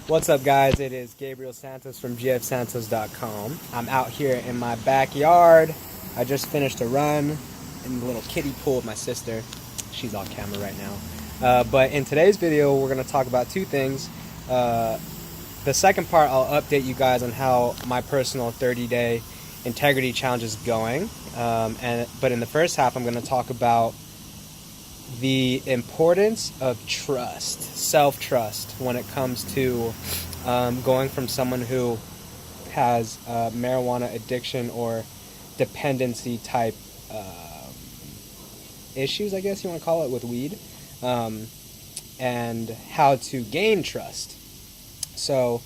What's up, guys? It is Gabriel Santos from gfsantos.com. I'm out here in my backyard. I just finished a run in the little kiddie pool with my sister. She's on camera right now. But in today's video, we're going to talk about two things. The second part, I'll update you guys on how my personal 30-day integrity challenge is going. But in the first half, I'm going to talk about the importance of trust, self-trust, when it comes to going from someone who has marijuana addiction or dependency type issues, I guess you want to call it, with weed, and how to gain trust. So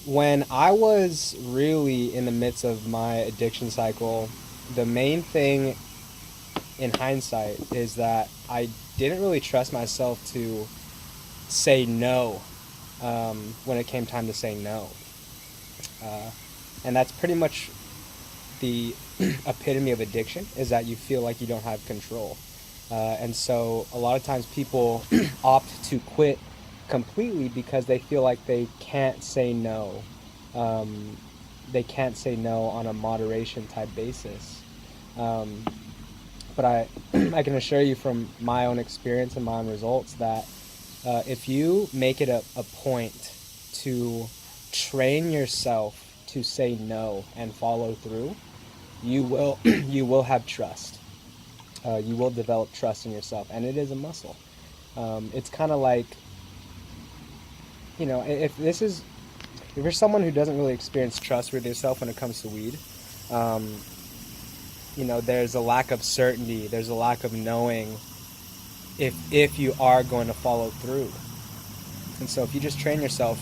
when I was really in the midst of my addiction cycle, the main thing in hindsight is that I didn't really trust myself to say no when it came time to say no. And that's pretty much the epitome of addiction, is that you feel like you don't have control. And so a lot of times people opt to quit completely because they feel like they can't say no. They can't say no on a moderation type basis. But I can assure you from my own experience and my own results that if you make it a point to train yourself to say no and follow through, you will have trust. You will develop trust in yourself, and it is a muscle. It's kind of like, if you're someone who doesn't really experience trust with yourself when it comes to weed, there's a lack of certainty, there's a lack of knowing if you are going to follow through. And so if you just train yourself,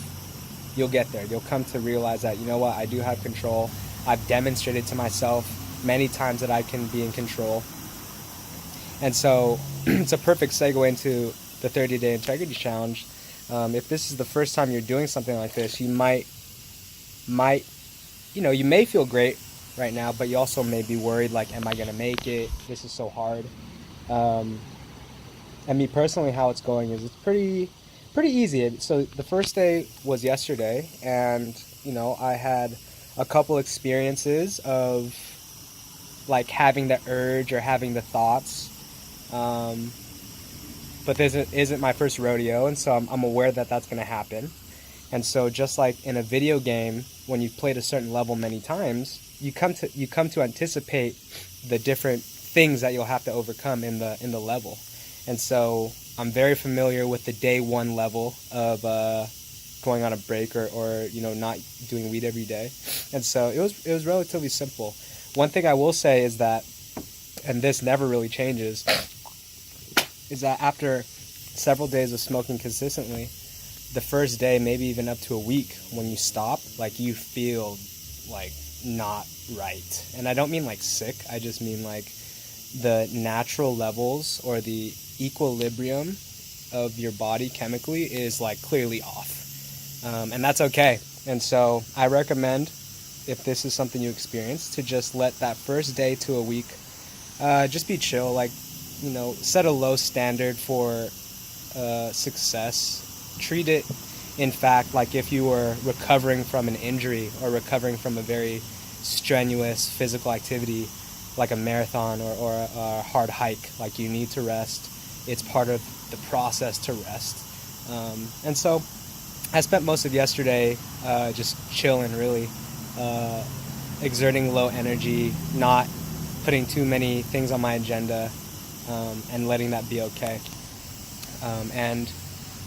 you'll get there. You'll come to realize that, you know what, I do have control. I've demonstrated to myself many times that I can be in control. And so it's a perfect segue into the 30-day integrity challenge. If this is the first time you're doing something like this, you you may feel great right now, but you also may be worried, like, am I going to make it? This is so hard. And me personally, how it's going is it's pretty easy. So the first day was yesterday, and I had a couple experiences of like having the urge or having the thoughts, but this isn't my first rodeo, and so I'm aware that that's going to happen. And so just like in a video game, when you've played a certain level many times, you come to anticipate the different things that you'll have to overcome in the level. And so I'm very familiar with the day one level of going on a break or not doing weed every day. And so it was relatively simple. One thing I will say is that, and this never really changes, is that after several days of smoking consistently, the first day, maybe even up to a week, when you stop, like, you feel like not right. And I don't mean like sick, I just mean like the natural levels or the equilibrium of your body chemically is like clearly off. And that's okay. And so I recommend, if this is something you experience, to just let that first day to a week just be chill. Like, set a low standard for success. Treat it, in fact, like if you were recovering from an injury or recovering from a very strenuous physical activity, like a marathon or a hard hike. Like, you need to rest. It's part of the process to rest. And so I spent most of yesterday just chilling, really, exerting low energy, not putting too many things on my agenda, and letting that be okay. And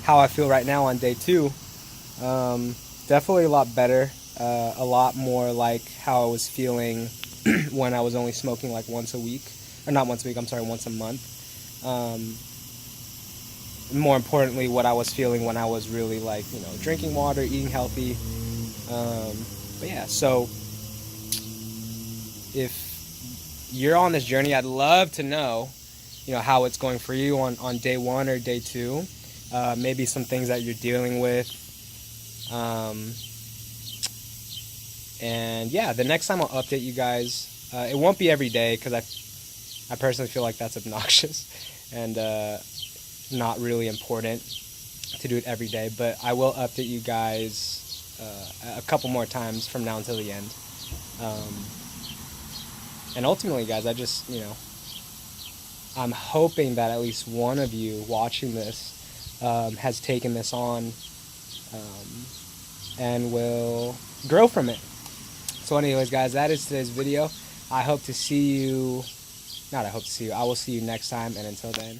how I feel right now on day two, definitely a lot better, a lot more like how I was feeling when I was only smoking like once a week, or not once a week, I'm sorry, once a month. More importantly, what I was feeling when I was really like, drinking water, eating healthy. But yeah, so if you're on this journey, I'd love to know, how it's going for you on day one or day two. Maybe some things that you're dealing with. And yeah, the next time I'll update you guys. It won't be every day, because I personally feel like that's obnoxious and not really important. to do it every day, but I will update you guys a couple more times from now until the end. And ultimately, guys, I just, I'm hoping that at least one of you watching this has taken this on and will grow from it. So anyways, guys, that is today's video. I hope to see you, not I hope to see you, I will see you next time, and until then,